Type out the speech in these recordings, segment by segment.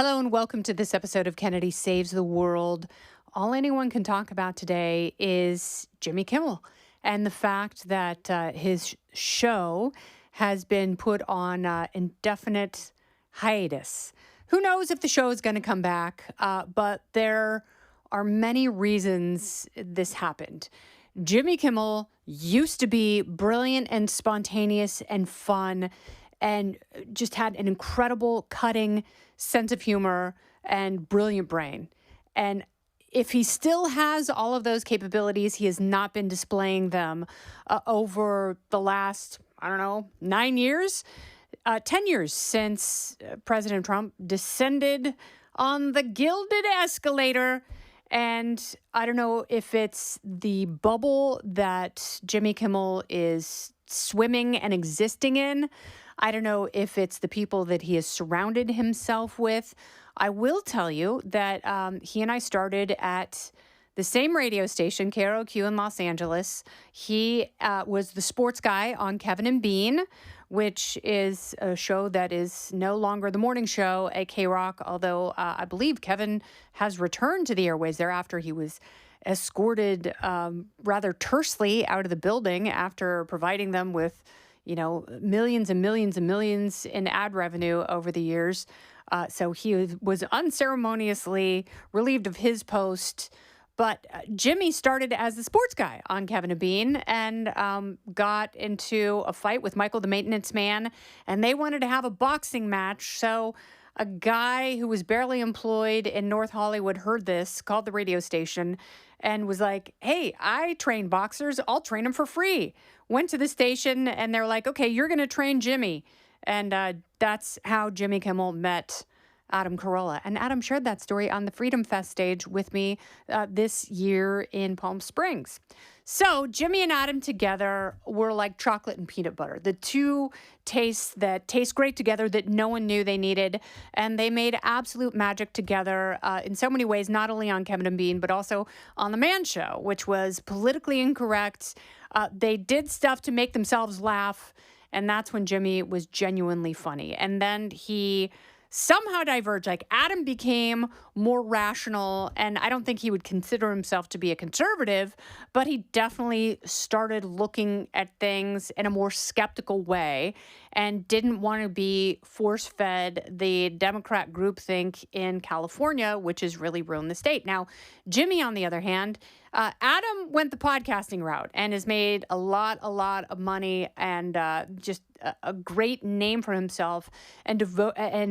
Hello and welcome to this episode of Kennedy Saves the World. All anyone can talk about today is Jimmy Kimmel and the fact that his show has been put on indefinite hiatus. Who knows if the show is going to come back, but there are many reasons this happened. Jimmy Kimmel used to be brilliant and spontaneous and fun and just had an incredible, cutting sense of humor and brilliant brain. And if he still has all of those capabilities, he has not been displaying them over the last, 9 years, 10 years since President Trump descended on the gilded escalator. And I don't know if it's the bubble that Jimmy Kimmel is swimming and existing in. I don't know if it's the people that he has surrounded himself with. I will tell you that he and I started at the same radio station, KROQ in Los Angeles. He was the sports guy on Kevin and Bean, which is a show that is no longer the morning show at K-Rock, although I believe Kevin has returned to the airways thereafter. He was escorted rather tersely out of the building after providing them with millions and millions and millions in ad revenue over the years. So he was unceremoniously relieved of his post. But Jimmy started as the sports guy on Kevin and Bean and got into a fight with Michael the Maintenance Man. And they wanted to have a boxing match. So a guy who was barely employed in North Hollywood heard this, called the radio station, and was like, hey, I train boxers. I'll train them for free. Went to the station and they're like, okay, you're going to train Jimmy. And that's how Jimmy Kimmel met Adam Carolla. And Adam shared that story on the Freedom Fest stage with me this year in Palm Springs. So Jimmy and Adam together were like chocolate and peanut butter, the two tastes that taste great together that no one knew they needed. And they made absolute magic together in so many ways, not only on Kevin and Bean, but also on The Man Show, which was politically incorrect. They did stuff to make themselves laugh. And that's when Jimmy was genuinely funny. And then he somehow diverged. Like Adam became more rational, and I don't think he would consider himself to be a conservative, but he definitely started looking at things in a more skeptical way and didn't want to be force-fed the Democrat groupthink in California, which has really ruined the state. Now, Jimmy, on the other hand, Adam went the podcasting route and has made a lot of money and just a great name for himself and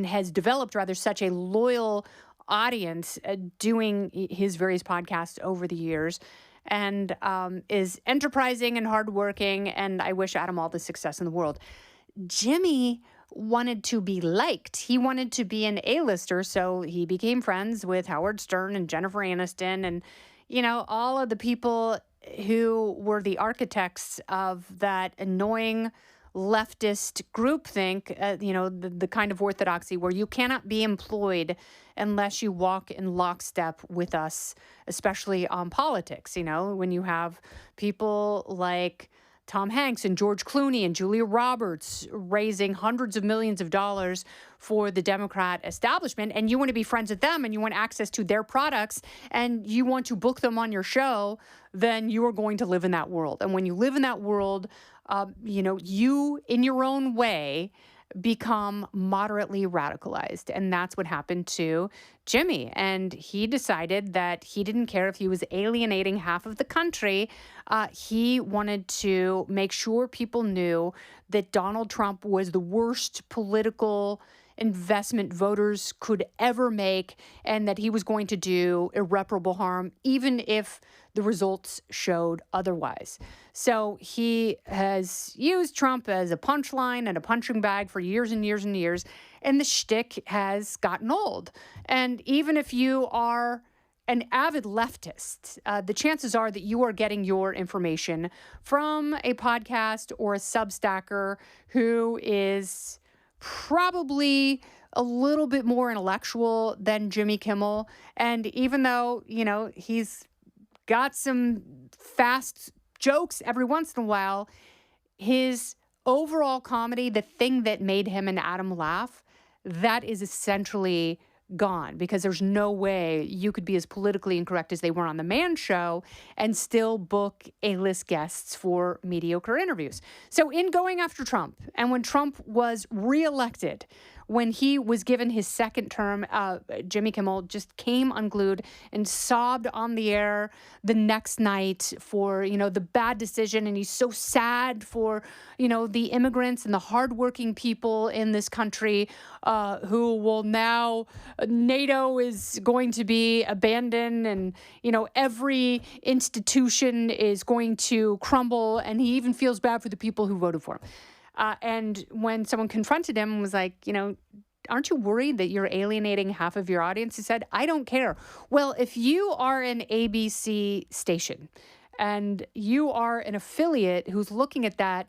has developed rather such a loyal audience doing his various podcasts over the years and is enterprising and hardworking. And I wish Adam all the success in the world. Jimmy wanted to be liked. He wanted to be an A-lister, so he became friends with Howard Stern and Jennifer Aniston and all of the people who were the architects of that annoying leftist groupthink, the kind of orthodoxy where you cannot be employed unless you walk in lockstep with us, especially on politics. When you have people like Tom Hanks and George Clooney and Julia Roberts raising hundreds of millions of dollars for the Democrat establishment, and you want to be friends with them and you want access to their products and you want to book them on your show, then you are going to live in that world. And when you live in that world, you, in your own way, become moderately radicalized. And that's what happened to Jimmy. And he decided that he didn't care if he was alienating half of the country. He wanted to make sure people knew that Donald Trump was the worst political investment voters could ever make, and that he was going to do irreparable harm, even if the results showed otherwise. So he has used Trump as a punchline and a punching bag for years and years and years, and the shtick has gotten old. And even if you are an avid leftist, the chances are that you are getting your information from a podcast or a Substacker who is probably a little bit more intellectual than Jimmy Kimmel. And even though, he's got some fast jokes every once in a while, his overall comedy, the thing that made him and Adam laugh, that is essentially gone, because there's no way you could be as politically incorrect as they were on the Man Show and still book A-list guests for mediocre interviews. So in going after Trump, and when Trump was reelected, when he was given his second term, Jimmy Kimmel just came unglued and sobbed on the air the next night for, the bad decision. And he's so sad for, the immigrants and the hardworking people in this country who will now, NATO is going to be abandoned, and, every institution is going to crumble. And he even feels bad for the people who voted for him. And when someone confronted him and was like, aren't you worried that you're alienating half of your audience? He said, I don't care. Well, if you are an ABC station and you are an affiliate who's looking at that,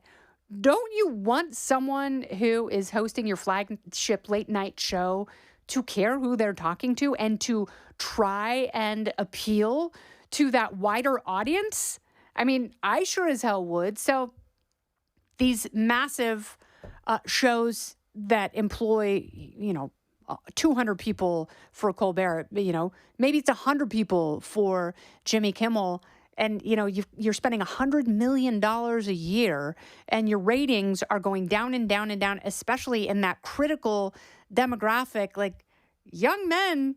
don't you want someone who is hosting your flagship late night show to care who they're talking to and to try and appeal to that wider audience? I mean, I sure as hell would. So these massive shows that employ, 200 people for Colbert, maybe it's 100 people for Jimmy Kimmel, and, you're spending $100 million a year, and your ratings are going down and down and down, especially in that critical demographic. Like, young men,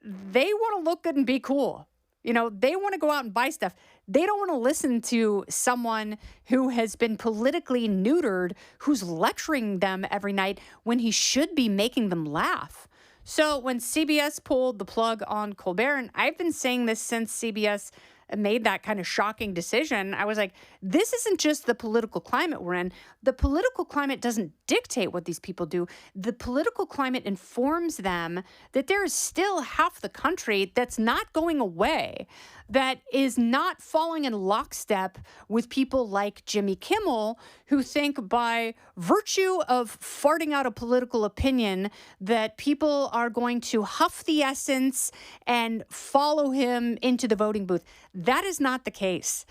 they want to look good and be cool. They want to go out and buy stuff. They don't want to listen to someone who has been politically neutered, who's lecturing them every night when he should be making them laugh. So when CBS pulled the plug on Colbert, and I've been saying this since CBS made that kind of shocking decision, I was like, this isn't just the political climate we're in. The political climate doesn't dictate what these people do. The political climate informs them that there is still half the country that's not going away, that is not falling in lockstep with people like Jimmy Kimmel, who think by virtue of farting out a political opinion that people are going to huff the essence and follow him into the voting booth. That is not the case.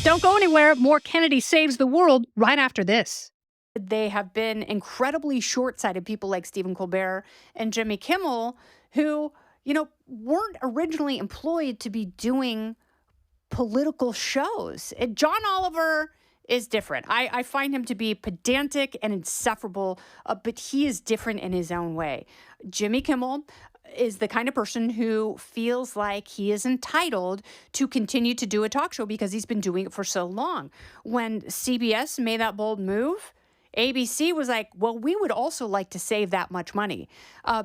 Don't go anywhere. More Kennedy Saves the World right after this. They have been incredibly short-sighted, people like Stephen Colbert and Jimmy Kimmel, who, weren't originally employed to be doing political shows. John Oliver is different. I find him to be pedantic and insufferable, but he is different in his own way. Jimmy Kimmel is the kind of person who feels like he is entitled to continue to do a talk show because he's been doing it for so long. When CBS made that bold move, ABC was like, well, we would also like to save that much money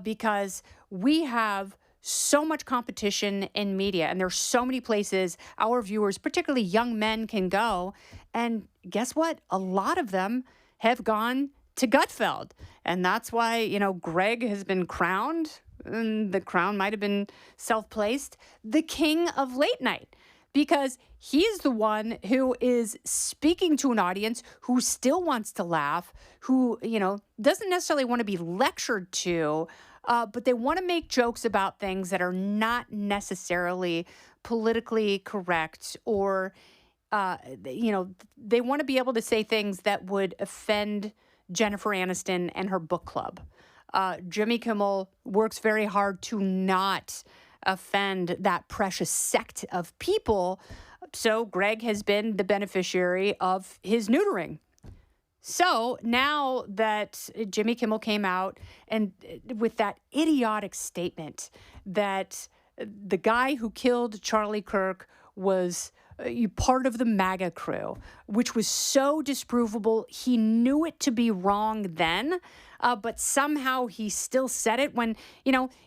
because we have so much competition in media, and there's so many places our viewers, particularly young men, can go. And guess what? A lot of them have gone to Gutfeld. And that's why, Greg has been crowned, and the crown might have been self-placed, the king of late night, because he is the one who is speaking to an audience who still wants to laugh, who, doesn't necessarily want to be lectured to, but they want to make jokes about things that are not necessarily politically correct, or, they want to be able to say things that would offend Jennifer Aniston and her book club. Jimmy Kimmel works very hard to not offend that precious sect of people. So Greg has been the beneficiary of his neutering. So now that Jimmy Kimmel came out and with that idiotic statement that the guy who killed Charlie Kirk was part of the MAGA crew, which was so disprovable, he knew it to be wrong then, but somehow he still said it when,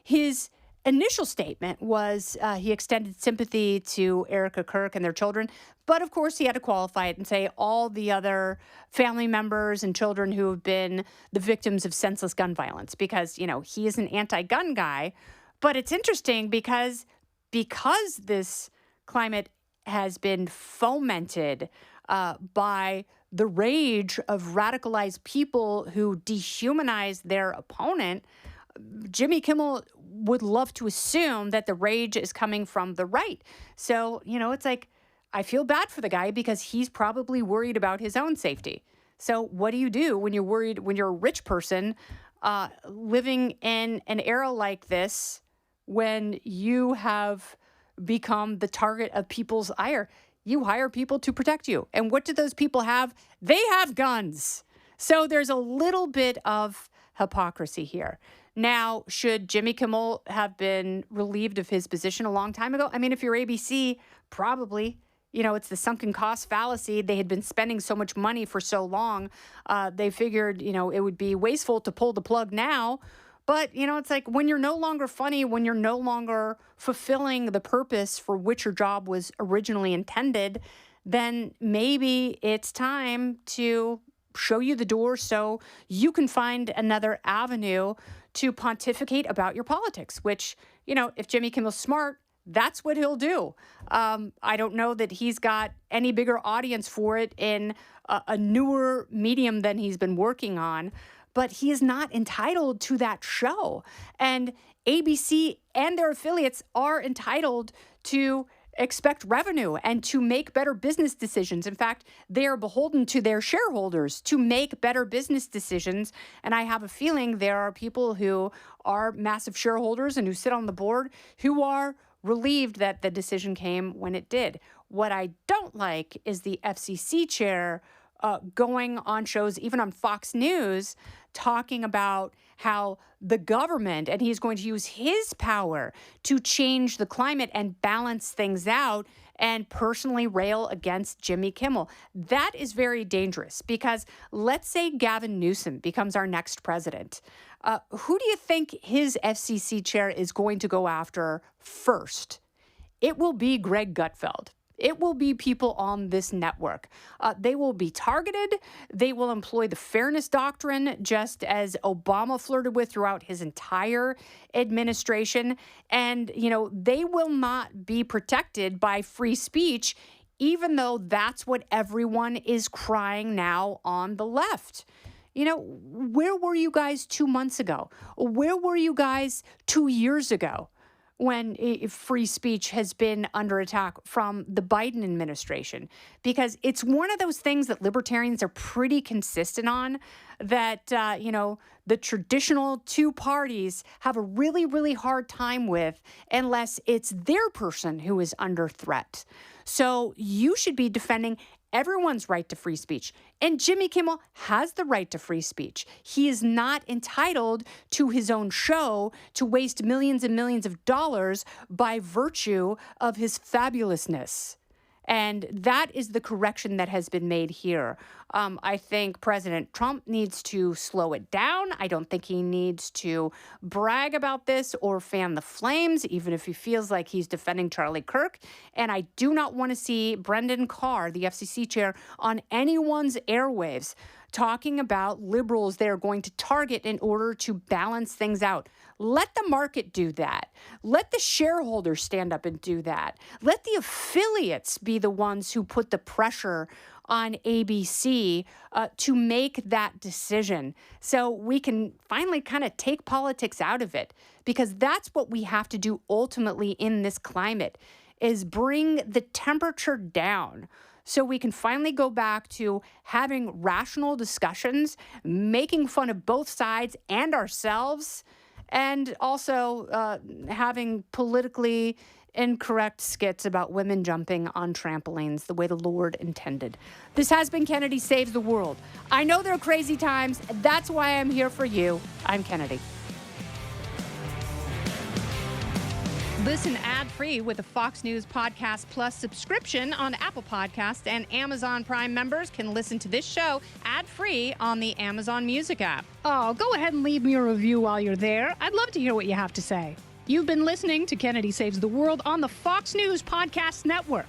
his initial statement was he extended sympathy to Erica Kirk and their children. But of course, he had to qualify it and say all the other family members and children who have been the victims of senseless gun violence, because, he is an anti-gun guy. But it's interesting because this climate has been fomented by the rage of radicalized people who dehumanize their opponent, Jimmy Kimmel would love to assume that the rage is coming from the right. So, it's like, I feel bad for the guy because he's probably worried about his own safety. So what do you do when you're worried, when you're a rich person living in an era like this when you have become the target of people's ire. You hire people to protect you. And what do those people have? They have guns. So there's a little bit of hypocrisy here. Now, should Jimmy Kimmel have been relieved of his position a long time ago? I mean, if you're ABC, probably. You know, it's the sunken cost fallacy. They had been spending so much money for so long. They figured, it would be wasteful to pull the plug now. But, it's like when you're no longer funny, when you're no longer fulfilling the purpose for which your job was originally intended, then maybe it's time to show you the door so you can find another avenue to pontificate about your politics, which, if Jimmy Kimmel's smart, that's what he'll do. I don't know that he's got any bigger audience for it in a newer medium than he's been working on, but he is not entitled to that show. And ABC and their affiliates are entitled to expect revenue and to make better business decisions. In fact, they are beholden to their shareholders to make better business decisions. And I have a feeling there are people who are massive shareholders and who sit on the board who are relieved that the decision came when it did. What I don't like is the FCC chair going on shows, even on Fox News, talking about how the government, and he's going to use his power to change the climate and balance things out, and personally rail against Jimmy Kimmel. That is very dangerous because let's say Gavin Newsom becomes our next president. Who do you think his FCC chair is going to go after first? It will be Greg Gutfeld. It will be people on this network. They will be targeted. They will employ the fairness doctrine, just as Obama flirted with throughout his entire administration. And, they will not be protected by free speech, even though that's what everyone is crying now on the left. Where were you guys 2 months ago? Where were you guys 2 years ago when free speech has been under attack from the Biden administration? Because it's one of those things that libertarians are pretty consistent on, that, the traditional two parties have a really, really hard time with unless it's their person who is under threat. So you should be defending everyone's right to free speech. And Jimmy Kimmel has the right to free speech. He is not entitled to his own show to waste millions and millions of dollars by virtue of his fabulousness. And that is the correction that has been made here. I think President Trump needs to slow it down. I don't think he needs to brag about this or fan the flames, even if he feels like he's defending Charlie Kirk. And I do not want to see Brendan Carr, the FCC chair, on anyone's airwaves talking about liberals they're going to target in order to balance things out. Let the market do that. Let the shareholders stand up and do that. Let the affiliates be the ones who put the pressure on ABC to make that decision so we can finally kind of take politics out of it, because that's what we have to do ultimately in this climate, is bring the temperature down so we can finally go back to having rational discussions, making fun of both sides and ourselves, and also having politically incorrect skits about women jumping on trampolines the way the Lord intended. This has been Kennedy Saves the World. I know there are crazy times. That's why I'm here for you. I'm Kennedy. Listen ad-free with the Fox News Podcast Plus subscription on Apple Podcasts, and Amazon Prime members can listen to this show ad-free on the Amazon Music app. Oh, go ahead and leave me a review while you're there. I'd love to hear what you have to say. You've been listening to Kennedy Saves the World on the Fox News Podcast Network.